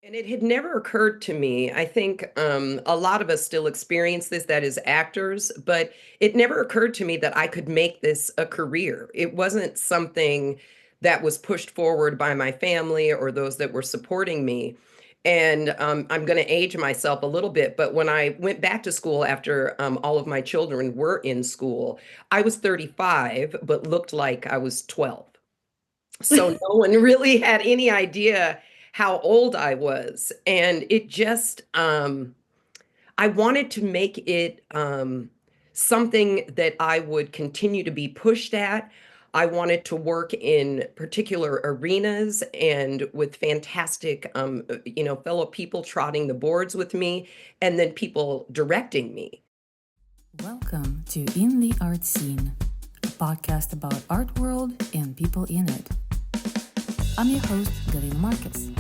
And it had never occurred to me. I think a lot of us still experience this, that is actors, but it never occurred to me that I could make this a career. It wasn't something that was pushed forward by my family or those that were supporting me. And I'm going to age myself a little bit, but when I went back to school after all of my children were in school, I was 35, but looked like I was 12. So no one really had any idea how old I was. And it just, I wanted to make it something that I would continue to be pushed at. I wanted to work in particular arenas and with fantastic, fellow people trotting the boards with me, and then people directing me. Welcome to In the Art Scene, a podcast about art world and people in it. I'm your host, Galina Marcus.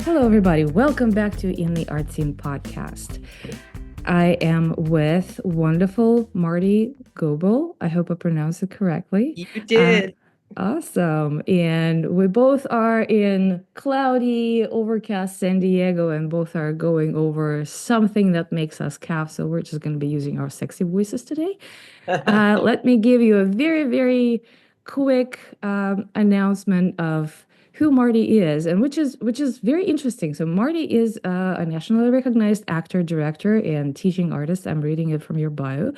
Hello, everybody. Welcome back to In the Art Scene podcast. I am with wonderful Marti Gobel. I hope I pronounced it correctly. You did. Awesome. And we both are in cloudy, overcast San Diego, and both are going over something that makes us cough. So we're just going to be using our sexy voices today. Let me give you a very, very quick announcement of who Marti is, and which is very interesting. So Marti is a nationally recognized actor, director, and teaching artist. I'm reading it from your bio.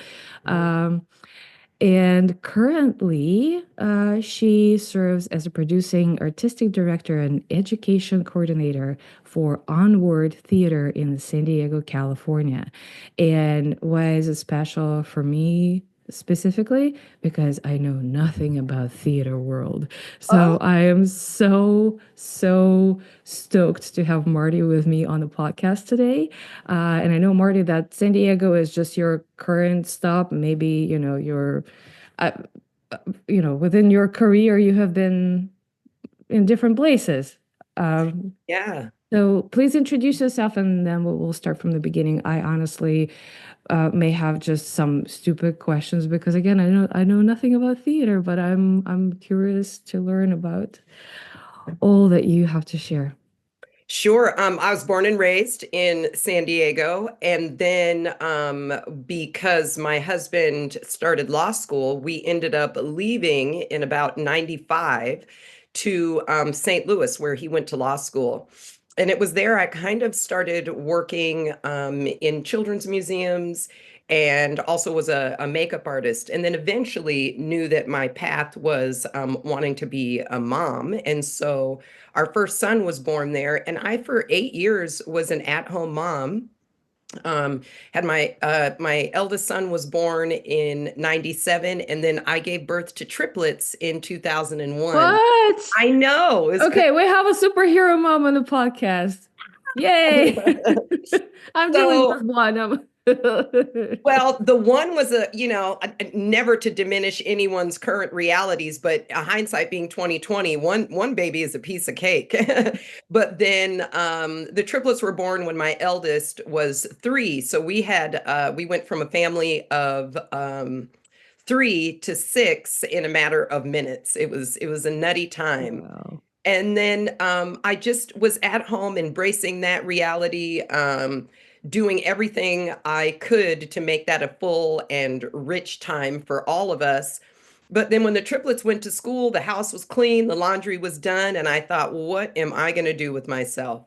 And currently, she serves as a producing artistic director and education coordinator for Onward Theater in San Diego, California. And why is it special for me specifically? Because I know nothing about theater world. So I am so stoked to have Marti with me on the podcast today. And I know, Marti, that San Diego is just your current stop. Maybe, within your career, you have been in different places. Yeah. So please introduce yourself, and then we'll start from the beginning. I honestly may have just some stupid questions because, again, I know nothing about theater, but I'm curious to learn about all that you have to share. Sure. I was born and raised in San Diego. And then because my husband started law school, we ended up leaving in about 95 to St. Louis, where he went to law school. And it was there I kind of started working in children's museums and also was a makeup artist. And then eventually knew that my path was wanting to be a mom. And so our first son was born there, and I, for 8 years, was an at-home mom. Had my eldest son was born in 97, and then I gave birth to triplets in 2001. What? I know. Okay, we have a superhero mom on the podcast. Yay! I'm dealing with one. Well, the one was never to diminish anyone's current realities, but hindsight being 2020, one baby is a piece of cake. But then the triplets were born when my eldest was 3. So we went from a family of 3 to 6 in a matter of minutes. It was a nutty time. Wow. And then I just was at home embracing that reality, doing everything I could to make that a full and rich time for all of us. But then when the triplets went to school, the house was clean, the laundry was done, and I thought, what am I going to do with myself?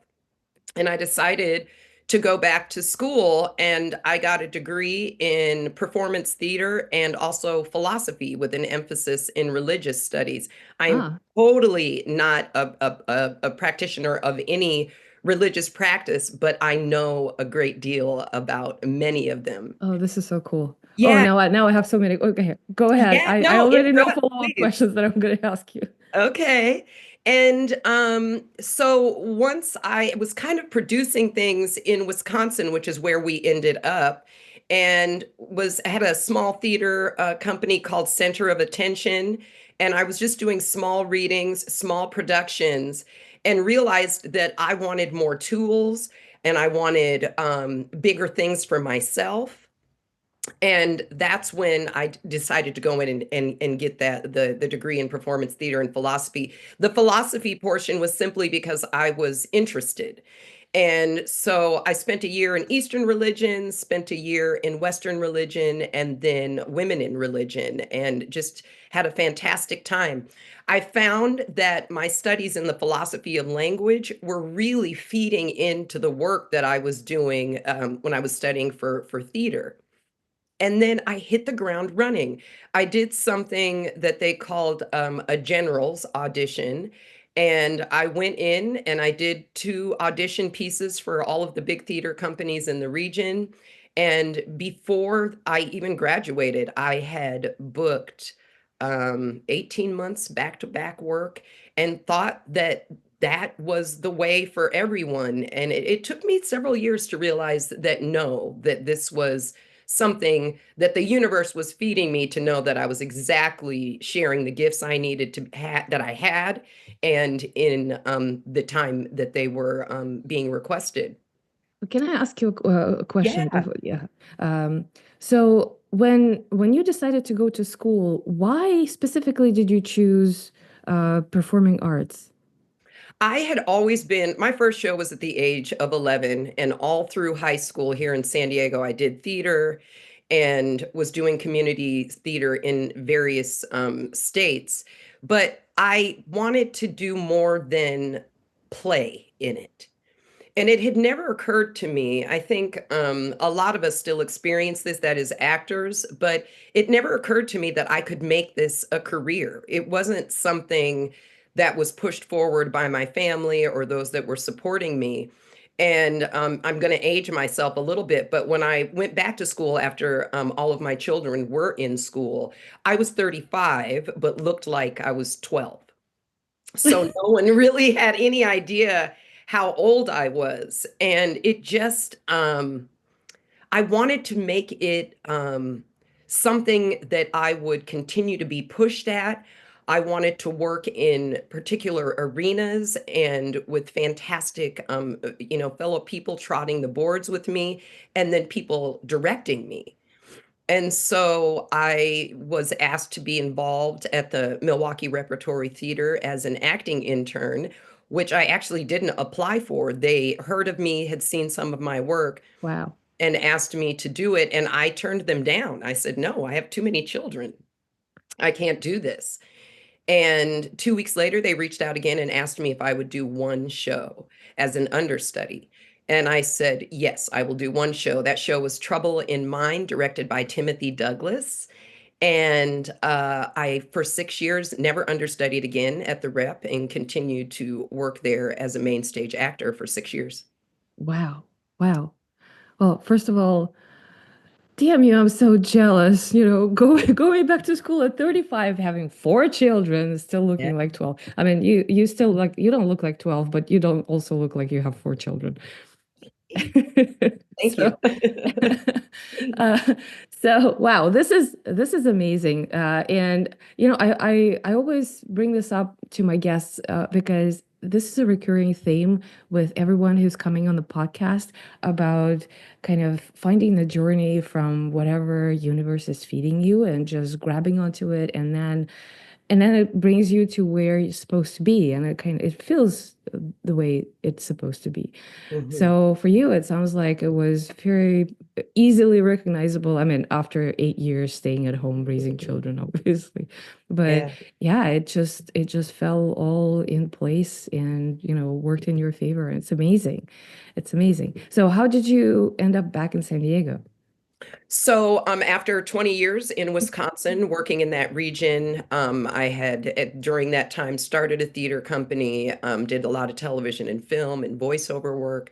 And I decided to go back to school, and I got a degree in performance theater and also philosophy with an emphasis in religious studies. I'm totally not a practitioner of any religious practice, but I know a great deal about many of them. Oh, this is so cool. Yeah. Oh, now I have so many. Okay, go ahead. Yeah, I already know interrupt, follow-up please. questions that I'm going to ask you. Okay. And so once I was kind of producing things in Wisconsin, which is where we ended up, and had a small theater company called Center of Attention. And I was just doing small readings, small productions, and realized that I wanted more tools and I wanted bigger things for myself. And that's when I decided to go in and get the degree in performance theater and philosophy. The philosophy portion was simply because I was interested. And so I spent a year in Eastern religion, spent a year in Western religion, and then women in religion, and just had a fantastic time. I found that my studies in the philosophy of language were really feeding into the work that I was doing when I was studying for theater. And then I hit the ground running. I did something that they called a general's audition. And I went in and I did two audition pieces for all of the big theater companies in the region. And before I even graduated, I had booked 18 months back to back work and thought that that was the way for everyone. And it took me several years to realize that no, that this was something that the universe was feeding me to know that I was exactly sharing the gifts I needed to that I had, and in the time that they were being requested. Can I ask you a question Yeah. before? Yeah. Um, so when you decided to go to school, why specifically did you choose performing arts? I had always been, my first show was at the age of 11, and all through high school here in San Diego, I did theater and was doing community theater in various states. But I wanted to do more than play in it. And it had never occurred to me. I think a lot of us still experience this, that is actors, but it never occurred to me that I could make this a career. It wasn't something that was pushed forward by my family or those that were supporting me. And I'm going to age myself a little bit, but when I went back to school after all of my children were in school, I was 35, but looked like I was 12. So no one really had any idea how old I was. And it just, I wanted to make it something that I would continue to be pushed at. I wanted to work in particular arenas and with fantastic, fellow people trotting the boards with me, and then people directing me. And so I was asked to be involved at the Milwaukee Repertory Theater as an acting intern, which I actually didn't apply for. They heard of me, had seen some of my work, Wow. and asked me to do it. And I turned them down. I said, no, I have too many children. I can't do this. And 2 weeks later, they reached out again and asked me if I would do one show as an understudy. And I said, yes, I will do one show. That show was Trouble in Mind, directed by Timothy Douglas. And I, for 6 years, never understudied again at the Rep and continued to work there as a main stage actor for 6 years. Wow. Wow. Well, first of all, damn you, I'm so jealous. Going back to school at 35, having four children, still Yeah. looking like 12. I mean, you still like you don't look like 12, but you don't also look like you have four children. Thank you. So, uh, so wow, this is amazing. And I always bring this up to my guests because this is a recurring theme with everyone who's coming on the podcast about kind of finding the journey from whatever universe is feeding you and just grabbing onto it, and then it brings you to where you're supposed to be, and it feels the way it's supposed to be. Mhm. So for you, it sounds like it was very easily recognizable. I mean, after 8 years staying at home raising children, obviously, but Yeah. yeah, it just fell all in place and worked in your favor. It's amazing. It's amazing. So how did you end up back in San Diego? So, after 20 years in Wisconsin, working in that region, I had during that time started a theater company, did a lot of television and film and voiceover work.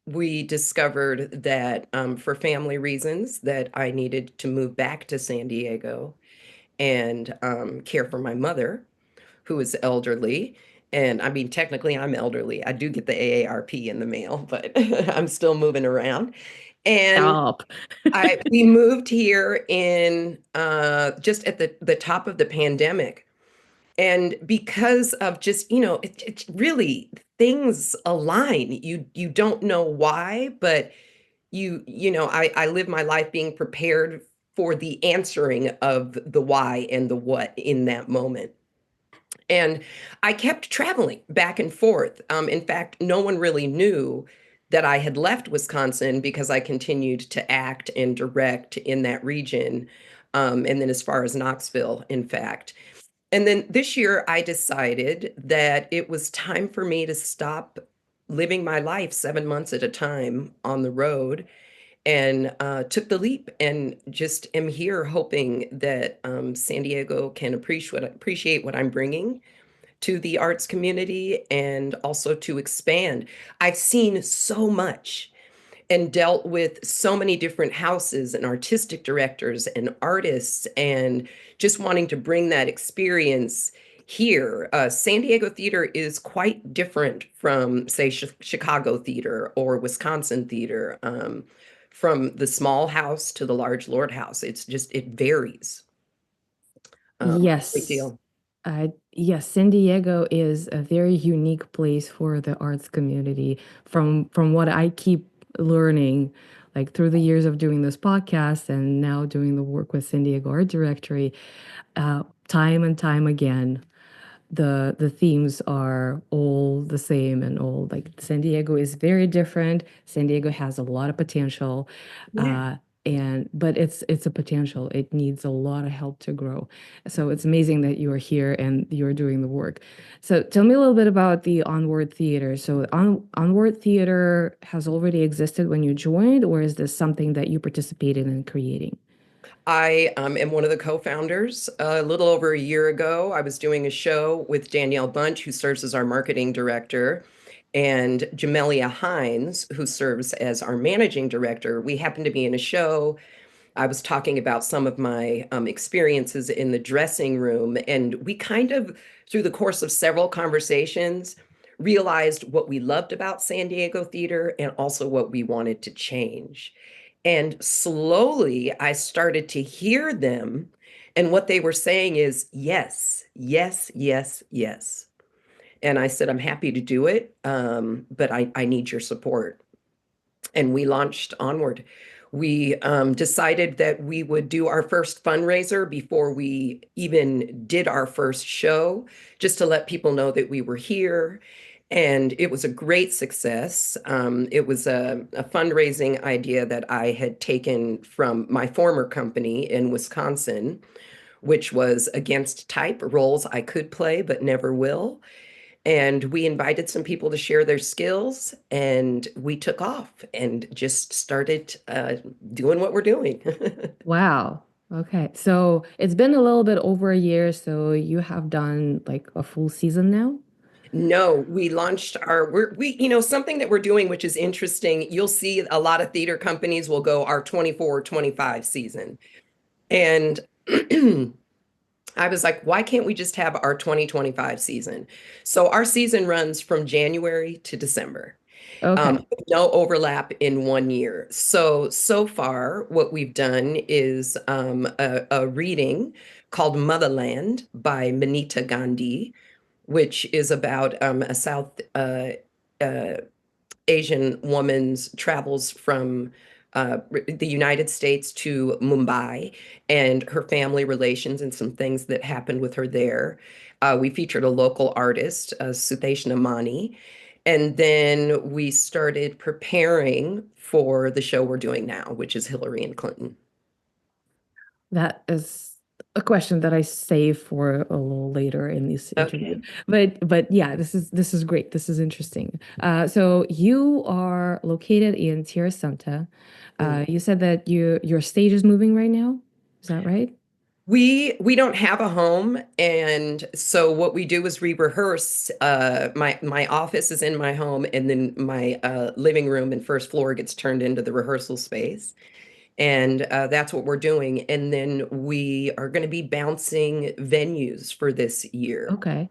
We discovered that for family reasons that I needed to move back to San Diego and care for my mother, who is elderly. And I mean, technically, I'm elderly. I do get the AARP in the mail, but I'm still moving around. And Stop. we moved here in just at the top of the pandemic. And because of just, it's really things align. You don't know why, but I live my life being prepared for the answering of the why and the what in that moment. And I kept traveling back and forth. In fact, no one really knew that I had left Wisconsin because I continued to act and direct in that region. And then as far as Knoxville, in fact. And then this year, I decided that it was time for me to stop living my life 7 months at a time on the road and took the leap and just am here hoping that San Diego can appreciate what I'm bringing to the arts community and also to expand. I've seen so much and dealt with so many different houses and artistic directors and artists and just wanting to bring that experience here. San Diego theater is quite different from, say, Chicago theater or Wisconsin theater, from the small house to the large lord house. It's just, it varies a great Yes. deal. Yes, San Diego is a very unique place for the arts community from what I keep learning like through the years of doing this podcast and now doing the work with San Diego Art Directory, time and time again the themes are all the same and all like San Diego is very different. San Diego has a lot of potential, Yeah. uh, and but it's a potential. It needs a lot of help to grow. So it's amazing that you are here and you're doing the work. So tell me a little bit about the Onward Theater. So Onward Theater has already existed when you joined, or is this something that you participated in creating? I am one of the co-founders. A little over a year ago, I was doing a show with Danielle Bunch, who serves as our marketing director, and Jamelia Hines, who serves as our managing director. We happened to be in a show. I was talking about some of my experiences in the dressing room, and we kind of, through the course of several conversations, realized what we loved about San Diego theater and also what we wanted to change. And slowly I started to hear them. And what they were saying is, yes, yes, yes, yes. And I said, I'm happy to do it, but I need your support. And we launched Onward. We decided that we would do our first fundraiser before we even did our first show, just to let people know that we were here. And it was a great success. It was a fundraising idea that I had taken from my former company in Wisconsin, which was against type roles I could play but never will. And we invited some people to share their skills, and we took off and just started doing what we're doing. Wow. Okay. So it's been a little bit over a year, so you have done like a full season now? No, we launched something that we're doing, which is interesting. You'll see a lot of theater companies will go our 24-25 season. And I was like, why can't we just have our 2025 season? So our season runs from January to December. Okay. No overlap in 1 year. So far, what we've done is a reading called Motherland by Manita Gandhi, which is about a South uh, Asian woman's travels from the United States to Mumbai and her family relations and some things that happened with her there. We featured a local artist, Sutheshna Mani, and then we started preparing for the show we're doing now, which is Hillary and Clinton. That is a question that I save for a little later in this interview. Okay. But yeah, this is great. This is interesting. So you are located in Tierra Santa. Mm. You said that your stage is moving right now. Is that right? We don't have a home, and so what we do is we rehearse. My office is in my home, and then my living room and first floor gets turned into the rehearsal space, and that's what we're doing. And then we are going to be bouncing venues for this year. Okay.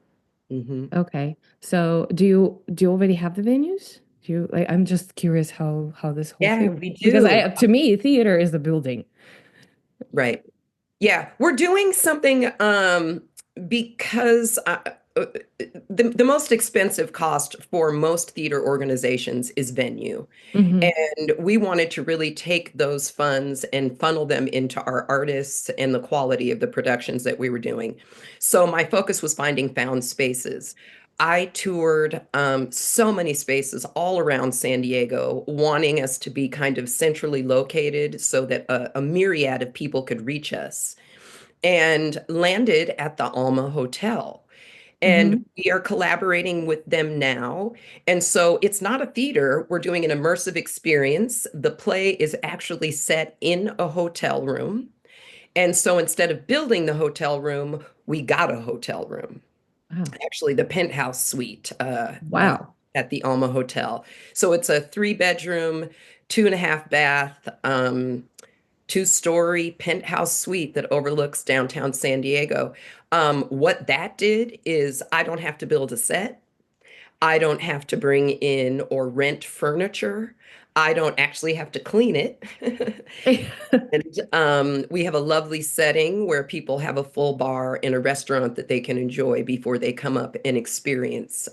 Hmm. Okay. So do you already have the venues? Do you like I'm just curious how this whole Yeah, thing we because do. I to me theater is the building. Right. Yeah, we're doing something because the most expensive cost for most theater organizations is venue. Hmm. And we wanted to really take those funds and funnel them into our artists and the quality of the productions that we were doing. So my focus was finding found spaces. I toured so many spaces all around San Diego, wanting us to be kind of centrally located so that a myriad of people could reach us, and landed at the Alma Hotel. And Hmm. we are collaborating with them now. And so it's not a theater. We're doing an immersive experience. The play is actually set in a hotel room. And so instead of building the hotel room, we got a hotel room, Wow. actually the penthouse suite Wow. at the Alma Hotel. So it's a 3 bedroom, 2.5 bath, two-story penthouse suite that overlooks downtown San Diego. What that did is I don't have to build a set. I don't have to bring in or rent furniture. I don't actually have to clean it. And we have a lovely setting where people have a full bar in a restaurant that they can enjoy before they come up and experience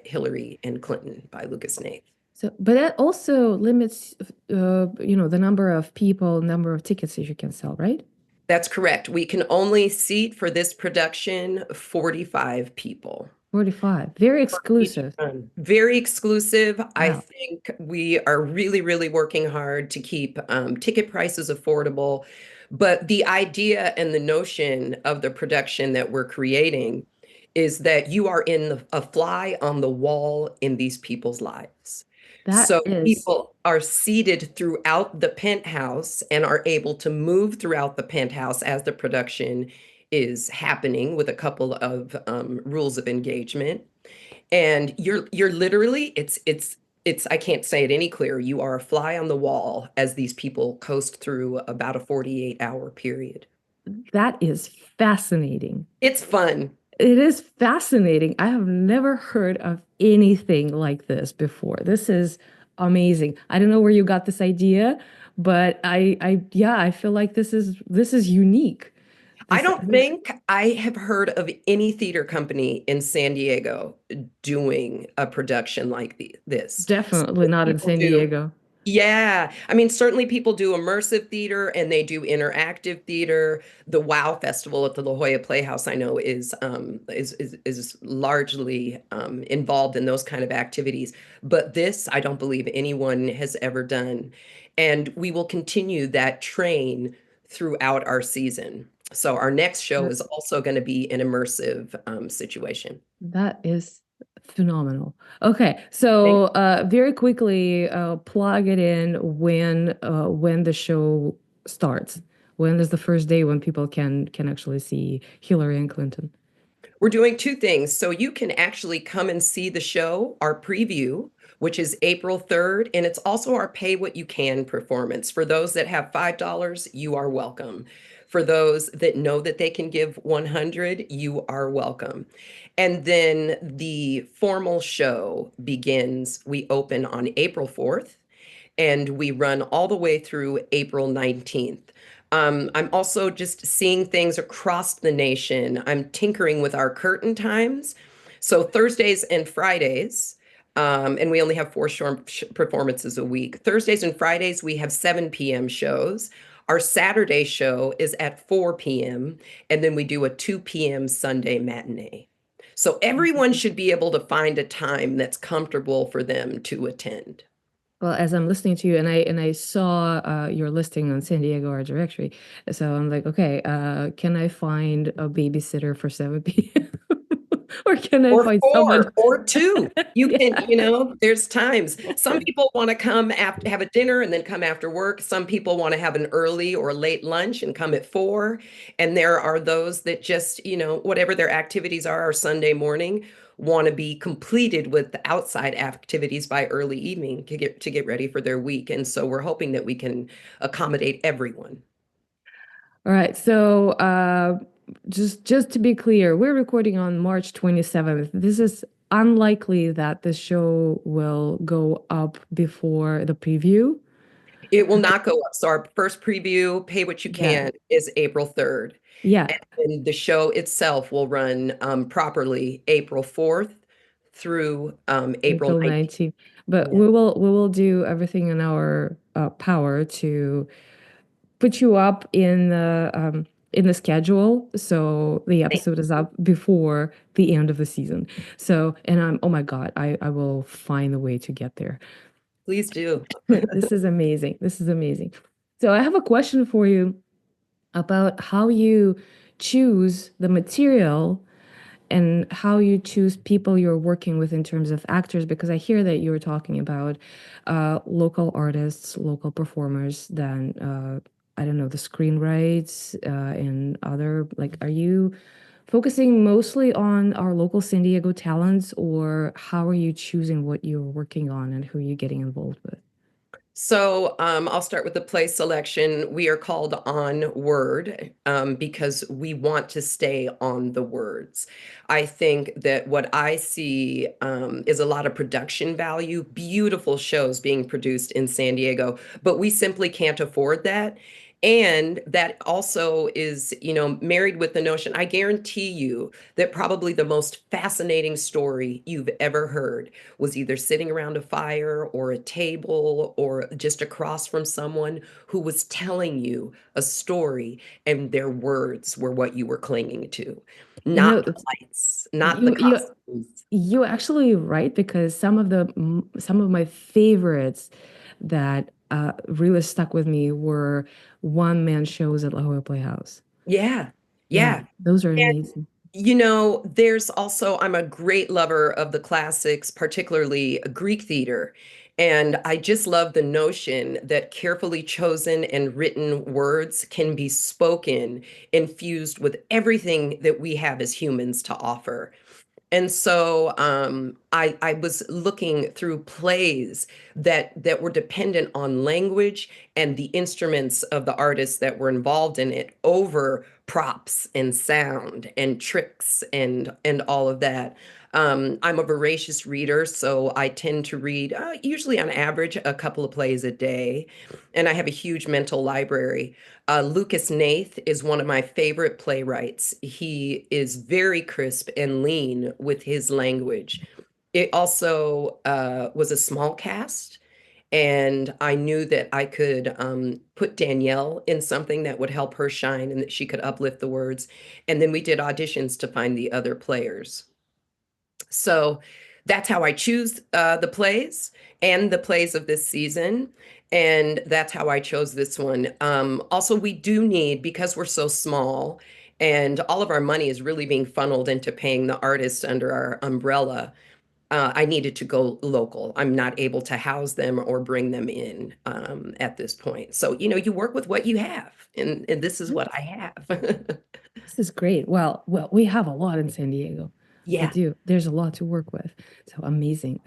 Hillary and Clinton by Lucas Nath. So, but that also limits, the number of people, number of tickets that you can sell, right? That's correct. We can only seat for this production 45 people. 45. Very Each exclusive. one. Very exclusive. I Wow. think we are really, really working hard to keep ticket prices affordable. But the idea and the notion of the production that we're creating is that you are a fly on the wall in these people's lives. That So is, people are seated throughout the penthouse and are able to move throughout the penthouse as the production is happening with a couple of rules of engagement. And you're literally, it's I can't say it any clearer. You are a fly on the wall as these people coast through about a 48-hour period. that is fascinating. It's fun. It is fascinating. I have never heard of anything like this before. This is amazing. I don't know where you got this idea, but yeah, I feel like this is unique. I This, don't think I have heard of any theater company in San Diego doing a production like this. definitely Certainly not in people San do. Diego. Yeah, I mean, certainly people do immersive theater and they do interactive theater. The WOW Festival at the La Jolla Playhouse, I know, is largely involved in those kind of activities. But this, I don't believe anyone has ever done. And we will continue that train throughout our season. So our next show That is also going to be an immersive situation. that is phenomenal. Okay, Thank so very quickly, plug it in when the show starts. When is the first day when people can actually see Hillary and Clinton? We're doing two things. So you can actually come and see the show, our preview, which is April 3rd, and it's also our pay what you can performance. For those that have $5, you are welcome. For those that know that they can give 100, you are welcome. And then the formal show begins, we open on April 4th and we run all the way through April 19th. I'm also just seeing things across the nation. I'm tinkering with our curtain times. So Thursdays and Fridays, and we only have four short performances a week. Thursdays and Fridays, we have 7 p.m. shows. Our Saturday show is at 4 p.m., and then we do a 2 p.m. Sunday matinee. So everyone should be able to find a time that's comfortable for them to attend. Well, as I'm listening to you, and I saw your listing on San Diego Art Directory, so I'm like, okay, can I find a babysitter for 7 p.m. or can I Or find someone? four or two. You can, Yeah. there's times. Some people want to come after have a dinner and then come after work. Some people want to have an early or late lunch and come at 4. And there are those that just, whatever their activities are Sunday morning, want to be completed with the outside activities by early evening to get ready for their week. And so we're hoping that we can accommodate everyone. All right. So just to be clear, we're recording on March 27th. This is unlikely that the show will go up before the preview. It will not go up. So our first preview, Pay What You Yeah. Can, is April 3rd. Yeah. And the show itself will run properly April 4th through April April 19th. 19th. But Yeah. we will do everything in our power to put you up in the schedule so the Thank episode is you. up before the end of the season. So, and I'm, oh my God, I will find a way to get there. Please do. This is amazing. This is amazing. So I have a question for you about how you choose the material and how you choose people you're working with in terms of actors, because I hear that you were talking about local artists, local performers, then I don't know, the screenwrites and other, like, are you focusing mostly on our local San Diego talents, or how are you choosing what you're working on and who you're getting involved with? So I'll start with the play selection. We are called on word because we want to stay on the words. I think that what I see is a lot of production value, beautiful shows being produced in San Diego, but we simply can't afford that. And that also is, married with the notion, I guarantee you that probably the most fascinating story you've ever heard was either sitting around a fire or a table or just across from someone who was telling you a story, and their words were what you were clinging to, You know, not the lights, not the you you costumes. you actually right, because some of my favorites that really stuck with me were one man shows at La Jolla Playhouse. Yeah, Yeah, yeah. those are amazing. There's also, I'm a great lover of the classics, particularly Greek theater. And I just love the notion that carefully chosen and written words can be spoken, infused with everything that we have as humans to offer. And so I was looking through plays that were dependent on language and the instruments of the artists that were involved in it over props and sound and tricks and all of that. I'm a voracious reader, so I tend to read usually on average a couple of plays a day, and I have a huge mental library. Lucas Nath is one of my favorite playwrights. He is very crisp and lean with his language. It also was a small cast, and I knew that I could put Danielle in something that would help her shine and that she could uplift the words. And then we did auditions to find the other players. So that's how I choose the plays and the plays of this season. And that's how I chose this one. Also, we do need, because we're so small and all of our money is really being funneled into paying the artists under our umbrella, I needed to go local. I'm not able to house them or bring them in at this point. So, you work with what you have, and this is what I have. This is great. Well, we have a lot in San Diego. We Yeah. do. There's a lot to work with. So amazing.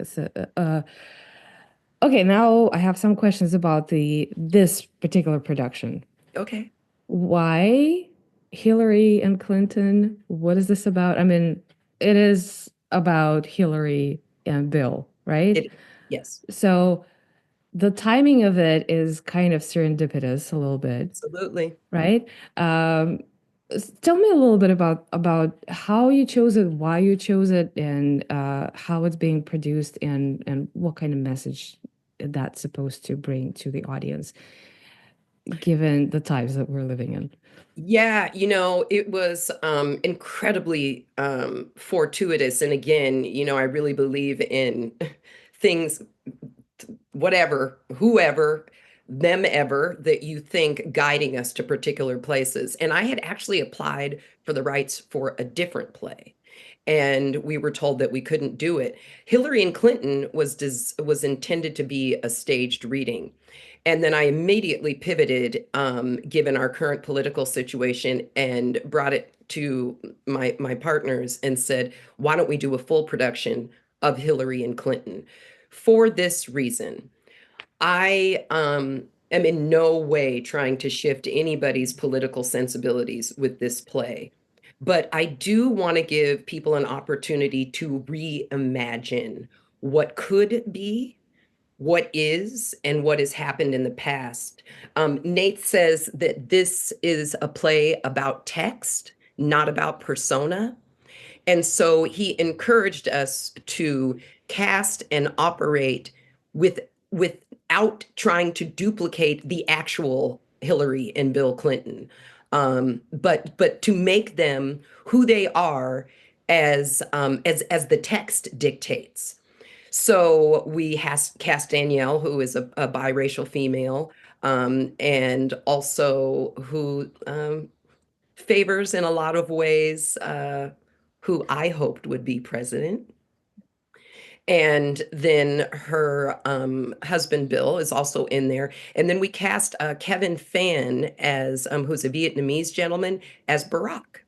Okay, now I have some questions about the this particular production. Okay. Why Hillary and Clinton? What is this about? I mean, it is about Hillary and Bill, right? It, yes, So the timing of it is kind of serendipitous a little bit, absolutely. right? Tell me a little bit about how you chose it, why you chose it, and how it's being produced, and what kind of message that's supposed to bring to the audience, given the times that we're living in. Yeah, it was incredibly fortuitous. And again, I really believe in things, whatever, whoever, them ever that you think guiding us to particular places. And I had actually applied for the rights for a different play. And we were told that we couldn't do it. Hillary and Clinton was intended to be a staged reading. And then I immediately pivoted, given our current political situation, and brought it to my partners and said, why don't we do a full production of Hillary and Clinton? For this reason, I am in no way trying to shift anybody's political sensibilities with this play. But I do want to give people an opportunity to reimagine what could be what is and what has happened in the past. Nate says that this is a play about text, not about persona. And so he encouraged us to cast and operate with without trying to duplicate the actual Hillary and Bill Clinton, but to make them who they are as the text dictates. So we has cast Danielle, who is a biracial female, and also who favors in a lot of ways who I hoped would be president. And then her husband Bill is also in there. And then we cast Kevin Phan as who's a Vietnamese gentleman as Barack.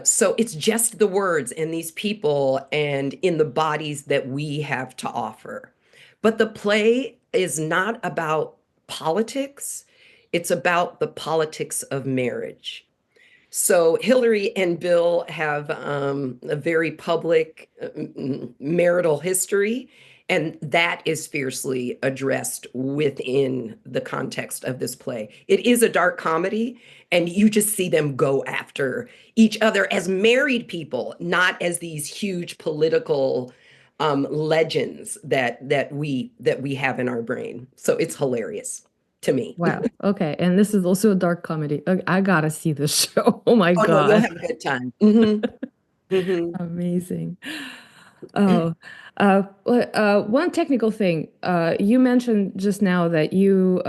So it's just the words and these people and in the bodies that we have to offer. But the play is not about politics, it's about the politics of marriage. So Hillary and Bill have a very public marital history, and that is fiercely addressed within the context of this play. It is a dark comedy, and you just see them go after each other as married people, not as these huge political legends that we have in our brain. So it's hilarious to me. Wow. Okay. And this is also a dark comedy. I gotta see this show. Oh my Oh no, you'll God. have a good time. Hmm. Amazing. Oh, one technical thing. You mentioned just now that you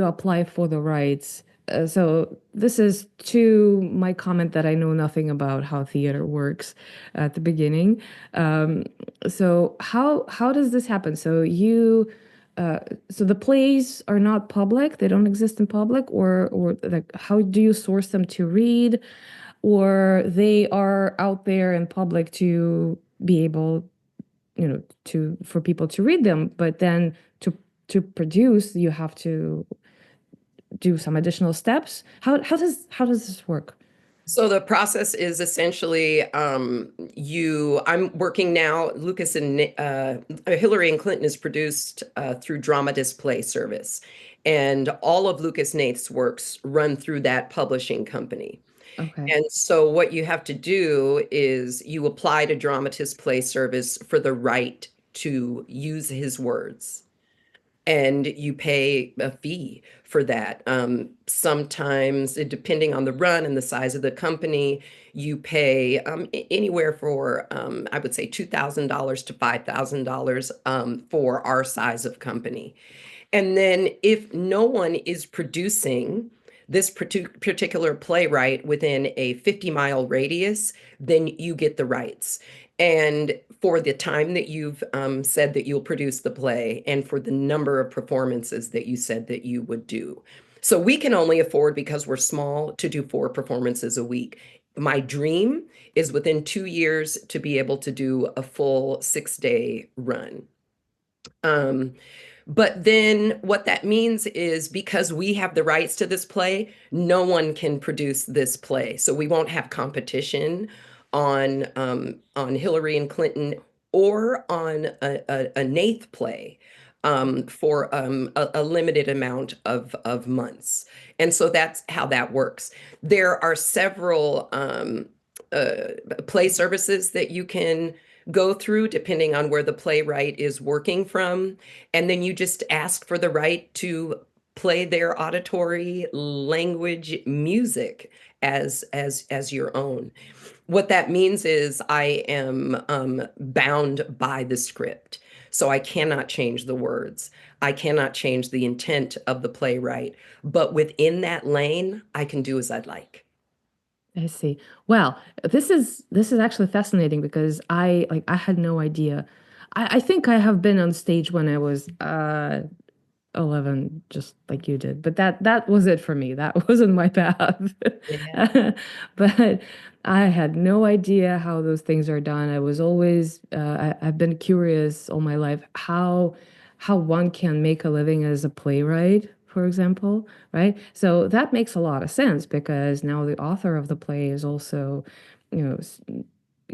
apply for the rights. So this is to my comment that I know nothing about how theater works at the beginning. Um, so how does this happen? So the plays are not public, they don't exist in public, or like how do you source them to read, or they are out there in public to be able, to for people to read them, but then to produce, you have to do some additional steps. How does this work? So the process is essentially I'm working now. Lucas and Hillary and Clinton is produced through Drama Display Service, and all of Lucas Nath's works run through that publishing company. Okay. And so what you have to do is you apply to Dramatist Play Service for the right to use his words, and you pay a fee for that. Sometimes, depending on the run and the size of the company, you pay anywhere for, I would say, $2,000 to $5,000 for our size of company. And then if no one is producing this particular playwright within a 50-mile radius, then you get the rights. And for the time that you've said that you'll produce the play, and for the number of performances that you said that you would do. So we can only afford, because we're small, to do 4 performances a week. My dream is within 2 years to be able to do a full 6-day run. But then what that means is, because we have the rights to this play, no one can produce this play. So we won't have competition on Hillary and Clinton or on a Nath play for a limited amount of months. And so that's how that works. There are several play services that you can go through depending on where the playwright is working from. And then you just ask for the right to play their auditory language music as your own. What that means is I am bound by the script. So I cannot change the words. I cannot change the intent of the playwright. But within that lane, I can do as I'd like. I see. Well, this is actually fascinating because I had no idea. I think I have been on stage when I was 11, just like you did, but that was it for me. That wasn't my path. Yeah. But I had no idea how those things are done. I was always I've been curious all my life how one can make a living as a playwright, for example, right? So that makes a lot of sense because now the author of the play is also, you know,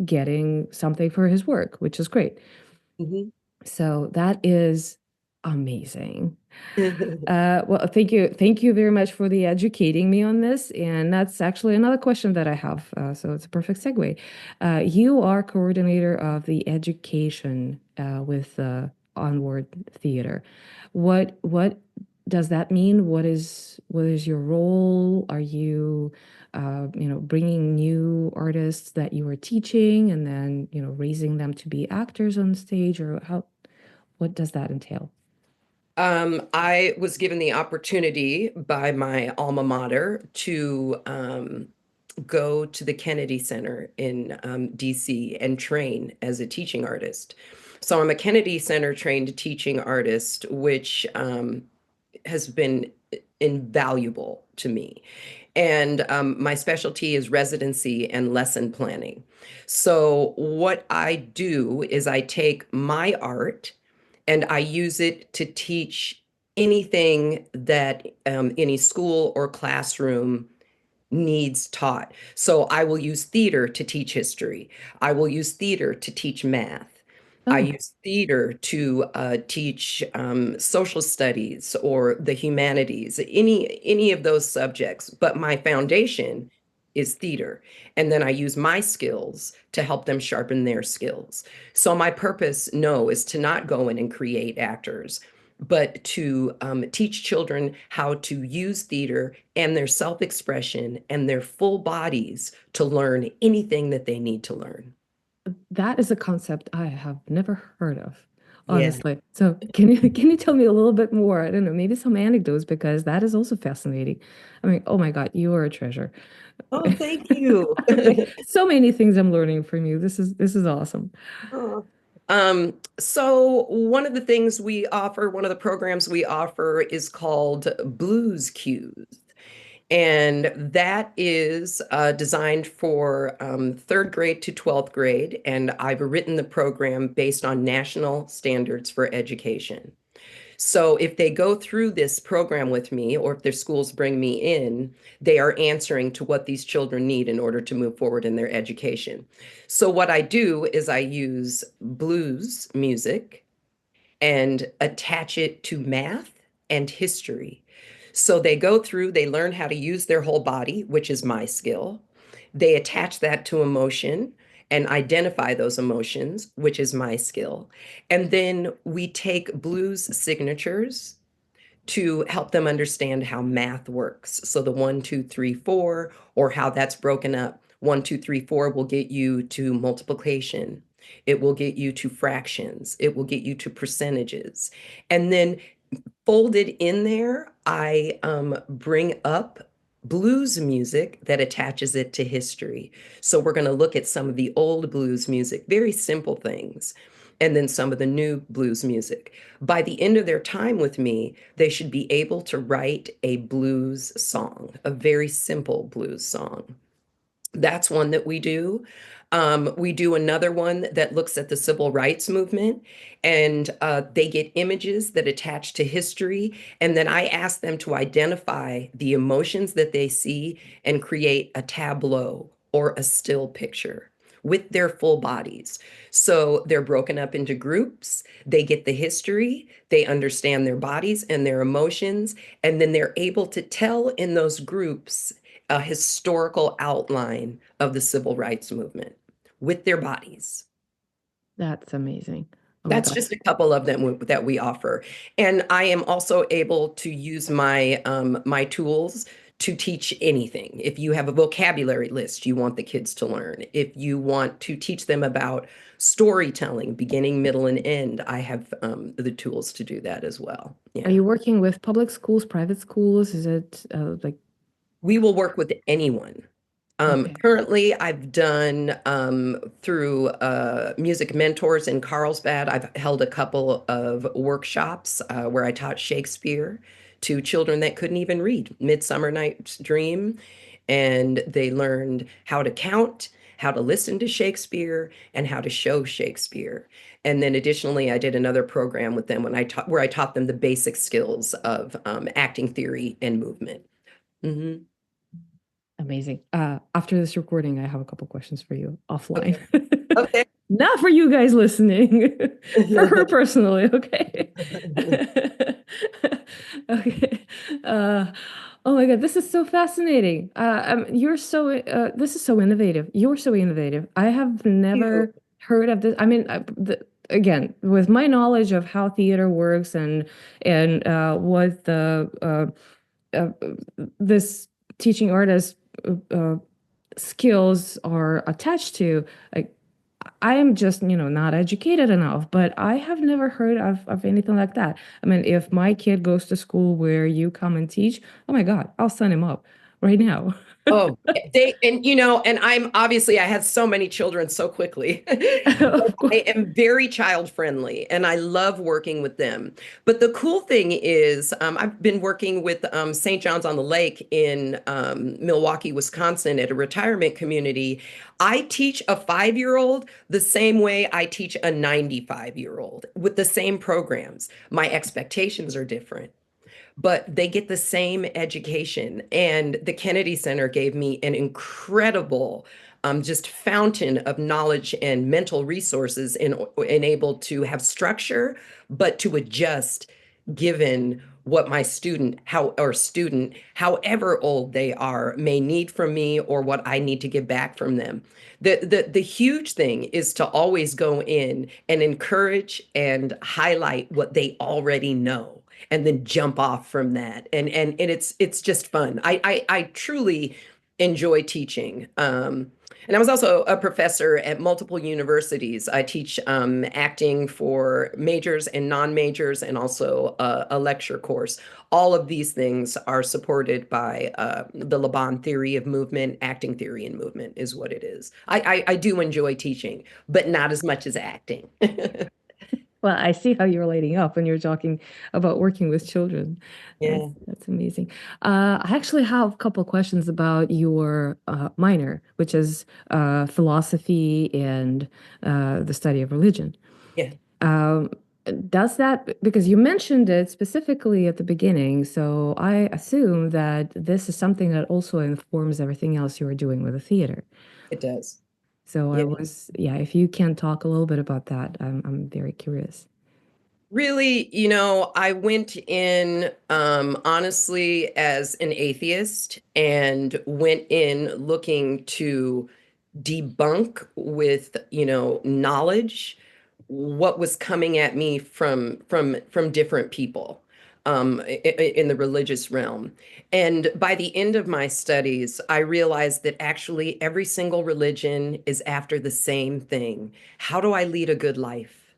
getting something for his work, which is great. Mhm. So that is amazing. Well, thank you very much for the educating me on this. And that's actually another question that I have. So it's a perfect segue. You are coordinator of the education with Onward Theater. What does that mean? What is your role? Are you, bringing new artists that you are teaching and then, raising them to be actors on stage, or how? What does that entail? I was given the opportunity by my alma mater to go to the Kennedy Center in DC and train as a teaching artist. So I'm a Kennedy Center trained teaching artist, which has been invaluable to me. And my specialty is residency and lesson planning. So what I do is I take my art and I use it to teach anything that any school or classroom needs taught. So I will use theater to teach history. I will use theater to teach math. I Oh, use theater to teach social studies or the humanities, any of those subjects. But my foundation is theater, and then I use my skills to help them sharpen their skills. So my purpose, no, is to not go in and create actors, but to teach children how to use theater and their self-expression and their full bodies to learn anything that they need to learn. that is a concept I have never heard of, Yeah. honestly. So can you tell me a little bit more? I don't know, maybe some anecdotes because that is also fascinating. I mean, oh my God, you are a treasure. Oh, thank you. So many things I'm learning from you. This is awesome. Oh. So one of the things we offer, one of the programs we offer is called Blues Cues. And that is designed for third grade to 12th grade. And I've written the program based on national standards for education. So if they go through this program with me, or if their schools bring me in, they are answering to what these children need in order to move forward in their education. So what I do is I use blues music and attach it to math and history. So they go through, they learn how to use their whole body, which is my skill. They attach that to emotion and identify those emotions, which is my skill. And then we take blues signatures to help them understand how math works. So the 1, 2, 3, 4, or how that's broken up. 1, 2, 3, 4 will get you to multiplication. It will get you to fractions. It will get you to percentages. And then folded in there, I bring up blues music that attaches it to history. So we're going to look at some of the old blues music, very simple things, and then some of the new blues music. By the end of their time with me, they should be able to write a blues song, a very simple blues song. That's one that we do. We do another one that looks at the civil rights movement, and they get images that attach to history. And then I ask them to identify the emotions that they see and create a tableau or a still picture with their full bodies. So they're broken up into groups, they get the history, they understand their bodies and their emotions, and then they're able to tell in those groups a historical outline of the civil rights movement with their bodies. That's amazing. Oh my That's God. just a couple of them that we offer. And I am also able to use my tools to teach anything. If you have a vocabulary list you want the kids to learn, if you want to teach them about storytelling, beginning, middle, and end, I have the tools to do that as well. Are Yeah. you working with public schools, private schools? Is it like, We will work with anyone. okay. Currently, I've done through Music Mentors in Carlsbad, I've held a couple of workshops where I taught Shakespeare to children that couldn't even read, Midsummer Night's Dream, and they learned how to count, how to listen to Shakespeare, and how to show Shakespeare. And then additionally, I did another program with them when I taught where I taught them the basic skills of acting theory and movement. Mhm. Amazing. After this recording, I have a couple questions for you offline. Okay. Okay. Not for you guys listening. For her personally, okay? Okay. Uh, oh my God, this is so fascinating. You're so, this is so innovative. You're so innovative. I have You. never heard of this. I mean, again, with my knowledge of how theater works and what uh, this teaching artist uh, skills are attached to, like, I am just, not educated enough, but I have never heard of anything like that. I mean, if my kid goes to school where you come and teach, oh my God, I'll sign him up right now. Oh, they and and I'm obviously I had so many children so quickly. But Of course. I am very child friendly and I love working with them. But the cool thing is, I've been working with St. John's on the Lake in Milwaukee, Wisconsin at a retirement community. I teach a 5-year-old the same way I teach a 95-year-old with the same programs. My expectations are different, but they get the same education. And the Kennedy Center gave me an incredible just fountain of knowledge and mental resources and able to have structure, but to adjust given what my student, however old they are, may need from me or what I need to give back from them. The huge thing is to always go in and encourage and highlight what they already know and then jump off from that. And it's just fun. I truly enjoy teaching. And I was also a professor at multiple universities. I teach acting for majors and non-majors, and also a lecture course. All of these things are supported by the Laban theory of movement. Acting theory and movement is what it is. I do enjoy teaching, but not as much as acting. Well, I see how you're lighting up when you're talking about working with children. That's Yeah, that's amazing. I actually have a couple of questions about your minor, which is philosophy and the study of religion. yeah, Um, does that, because you mentioned it specifically at the beginning, so I assume that this is something that also informs everything else you are doing with the theater. it does. So Yeah. yeah, if you can talk a little bit about that, I'm very curious. Really, I went in honestly as an atheist and went in looking to debunk with, knowledge what was coming at me from different people in the religious realm. And by the end of my studies, I realized that actually every single religion is after the same thing. How do I lead a good life?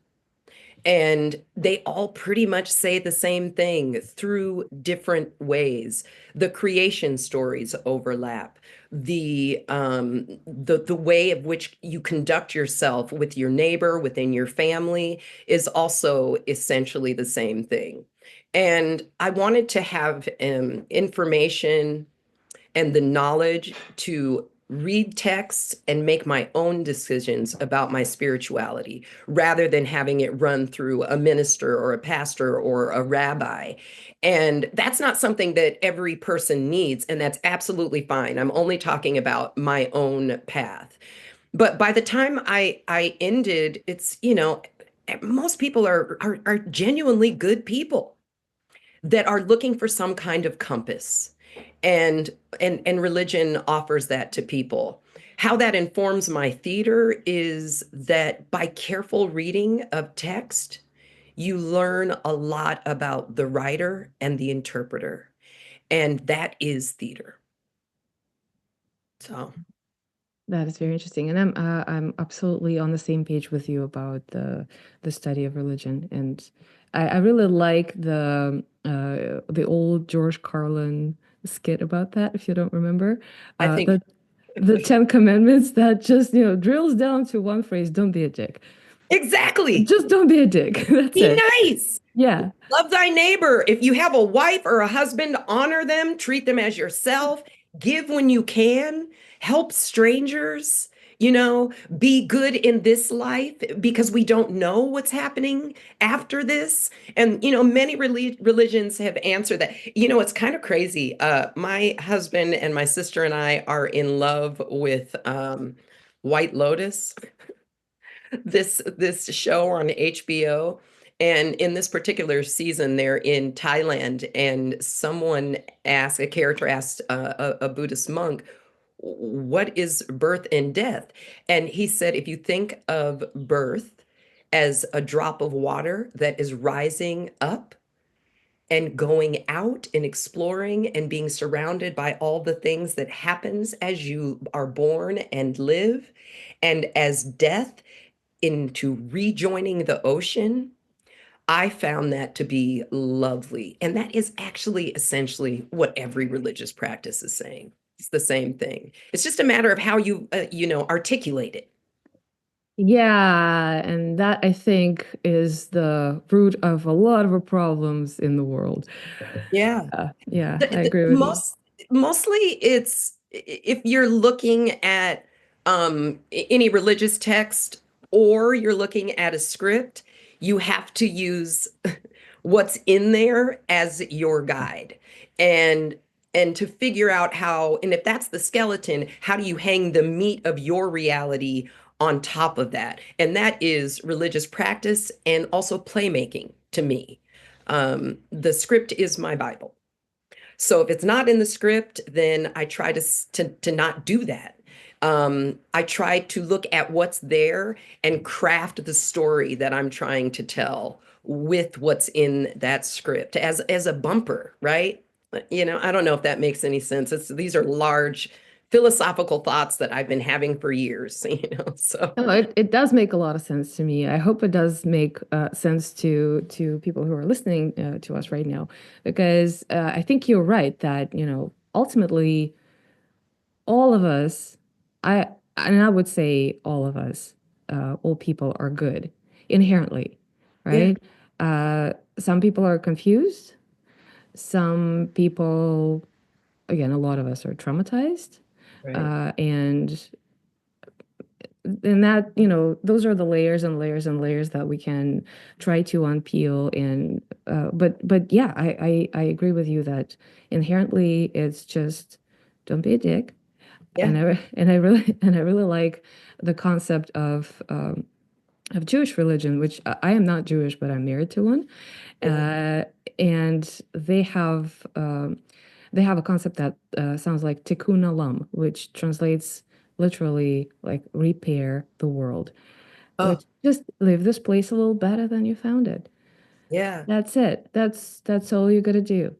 And they all pretty much say the same thing through different ways. The creation stories overlap. The way of which you conduct yourself with your neighbor, within your family, is also essentially the same thing. And I wanted to have information and the knowledge to read texts and make my own decisions about my spirituality rather than having it run through a minister or a pastor or a rabbi. And that's not something that every person needs, and that's absolutely fine. I'm only talking about my own path. But by the time I ended, it's, most people are genuinely good people that are looking for some kind of compass, and and religion offers that to people. How that informs my theater is that by careful reading of text, you learn a lot about the writer and the interpreter, and that is theater. So That is very interesting, and I'm absolutely on the same page with you about the study of religion, and I really like the old George Carlin skit about that. If you don't remember, I think the Ten Commandments that just drills down to one phrase: "Don't be a dick." exactly. Just don't be a dick. That's Be it. nice. Yeah. Love thy neighbor. If you have a wife or a husband, honor them, treat them as yourself, give when you can, help strangers, be good in this life because we don't know what's happening after this. And, many religions have answered that. It's kind of crazy. My husband and my sister and I are in love with White Lotus. this show on HBO. And in this particular season, they're in Thailand, and a character asked a Buddhist monk, "What is birth and death?" And he said, if you think of birth as a drop of water that is rising up and going out and exploring and being surrounded by all the things that happens as you are born and live, and as death into rejoining the ocean, I found that to be lovely. And that is actually essentially what every religious practice is saying. It's the same thing. It's just a matter of how you articulate it. Yeah, and that I think is the root of a lot of our problems in the world. Yeah. Yeah, The, I the, agree with you. mostly if you're looking at any religious text, or you're looking at a script, you have to use what's in there as your guide. And and to figure out how, and if that's the skeleton, how do you hang the meat of your reality on top of that? And that is religious practice and also playmaking to me. The script is my Bible. So if it's not in the script, then I try to not do that. I try to look at what's there and craft the story that I'm trying to tell with what's in that script as a bumper, right? I don't know if that makes any sense. These are large philosophical thoughts that I've been having for years, so No, it does make a lot of sense to me. I hope it does make sense to people who are listening to us right now, because I think you're right that, ultimately all of us, I would say all of us, all people are good inherently, yeah, right? Some people are confused. Some people, again, a lot of us are traumatized, right. and that, those are the layers and layers and layers that we can try to unpeel. And but yeah, I agree with you that inherently it's just don't be a dick. Yeah, And I really like the concept of Jewish religion, which I am not Jewish, but I'm married to one. yeah. And they have a concept that sounds like tikkun olam, which translates literally like repair the world, Oh, which just leave this place a little better than you found it. yeah. That's it. That's all you gotta do.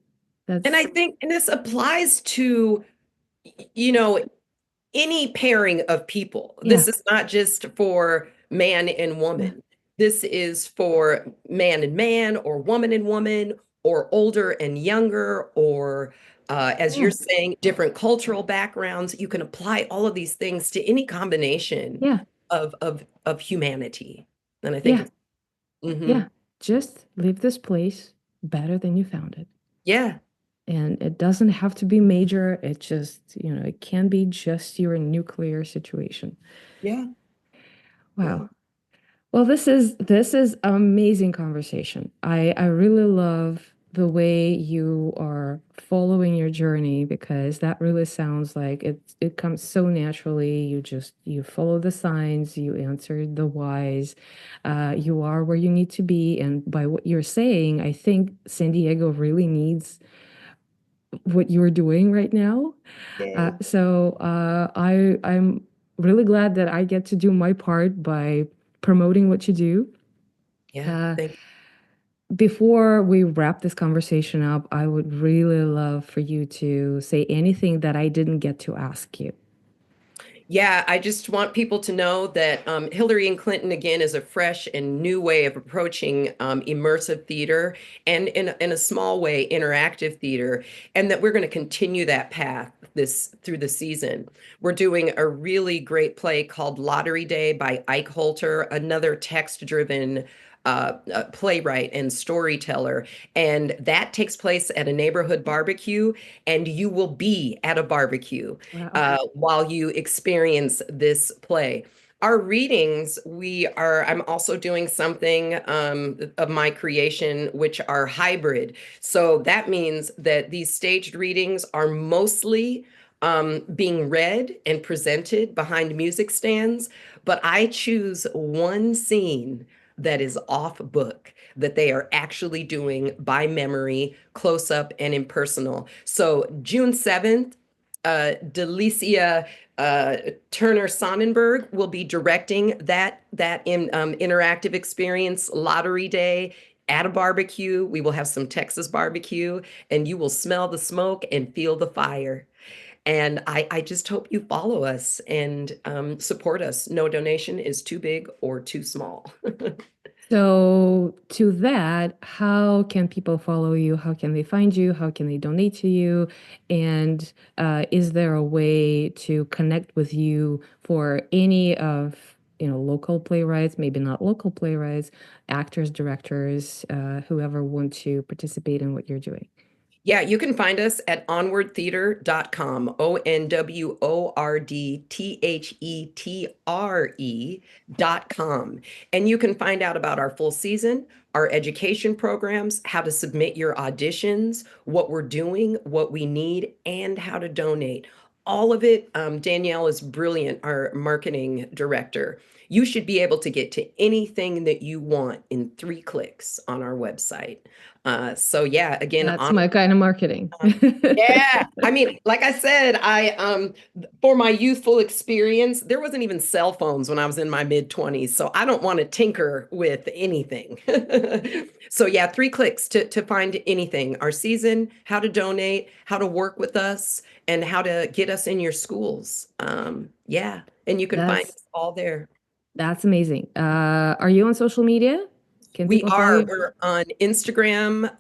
And I That's think, and this applies to, you know, any pairing of people. yeah, This is not just for man and yeah, woman. This is for man and man, or woman and woman, or older and younger, or as yeah, you're saying, different cultural backgrounds. You can apply all of these things to any combination yeah, of humanity. And I think yeah, it's, mhm. yeah. Just leave this place better than you found it. Yeah, And it doesn't have to be major. It just, it can be just your nuclear situation. yeah, yeah, Wow. Well, this is amazing conversation. I really love the way you are following your journey, because that really sounds like it comes so naturally. You follow the signs, you answer the whys, you are where you need to be. And by what you're saying, I think San Diego really needs what you're doing right now. yay. I'm really glad that I get to do my part by promoting what you do. Yeah, Uh, thank Before we wrap this conversation up, I would really love for you to say anything that I didn't get to ask you. Yeah, I just want people to know that Hillary and Clinton, again, is a fresh and new way of approaching immersive theater, and in a small way, interactive theater, and that we're going to continue that path through the season. We're doing a really great play called Lottery Day by Ike Holter, another text-driven playwright and storyteller, and that takes place at a neighborhood barbecue, and you will be at a barbecue Wow. while you experience this play. Our readings, I'm also doing something of my creation, which are hybrid. So that means that these staged readings are mostly being read and presented behind music stands, but I choose one scene that is off book, that they are actually doing by memory, close up and impersonal. So June 7th, Delicia Turner Sonnenberg will be directing that interactive experience, Lottery Day, at a barbecue. We will have some Texas barbecue, and you will smell the smoke and feel the fire. And I just hope you follow us and support us. No donation is too big or too small. So, to that, how can people follow you? How can they find you? How can they donate to you? And is there a way to connect with you for any of, local playwrights, maybe not local playwrights, actors, directors, whoever want to participate in what you're doing? Yeah, you can find us at onwardtheatre.com, ONWORDTHETRE.com. And you can find out about our full season, our education programs, how to submit your auditions, what we're doing, what we need, and how to donate. All of it. Danielle is brilliant, our marketing director. You should be able to get to anything that you want in 3 clicks on our website. So yeah, again, That's my kind of marketing. yeah. I mean, like I said, for my youthful experience, there wasn't even cell phones when I was in my mid-20s, so I don't want to tinker with anything. So yeah, 3 clicks to find anything. Our season, how to donate, how to work with us, and how to get us in your schools. Yeah, and you can find That's us all there. that's amazing. Are you on social media? Can We people follow are. you? We're on Instagram,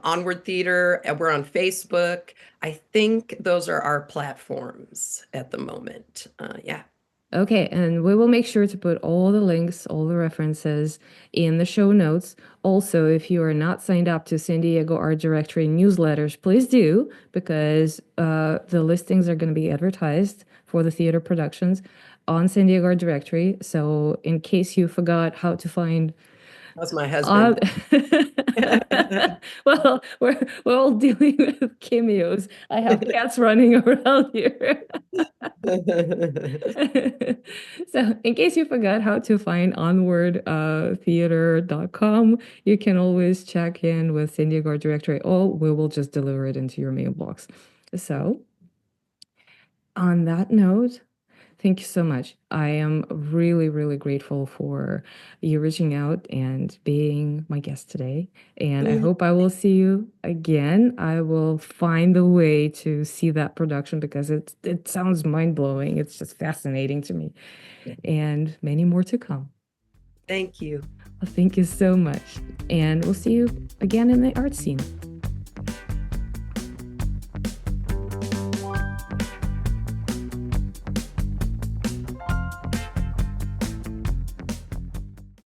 Onward Theater, and we're on Facebook. I think those are our platforms at the moment. Yeah. Okay, and we will make sure to put all the links, all the references in the show notes. Also, if you are not signed up to San Diego Art Directory newsletters, please do, because the listings are going to be advertised for the theater productions on San Diego Art Directory. So, in case you forgot how to find That's my Uh, husband. well, we're all dealing with cameos. I have cats running around here. So, in case you forgot how to find onwardtheater.com, you can always check in with San Diego Art Directory, or we will just deliver it into your mailbox. So, on that note, thank you so much. I am really, really grateful for you reaching out and being my guest today. And I hope I will see you again. I will find a way to see that production because it sounds mind-blowing. It's just fascinating to me. And many more to come. Thank you. Well, thank you so much. And we'll see you again in the art scene.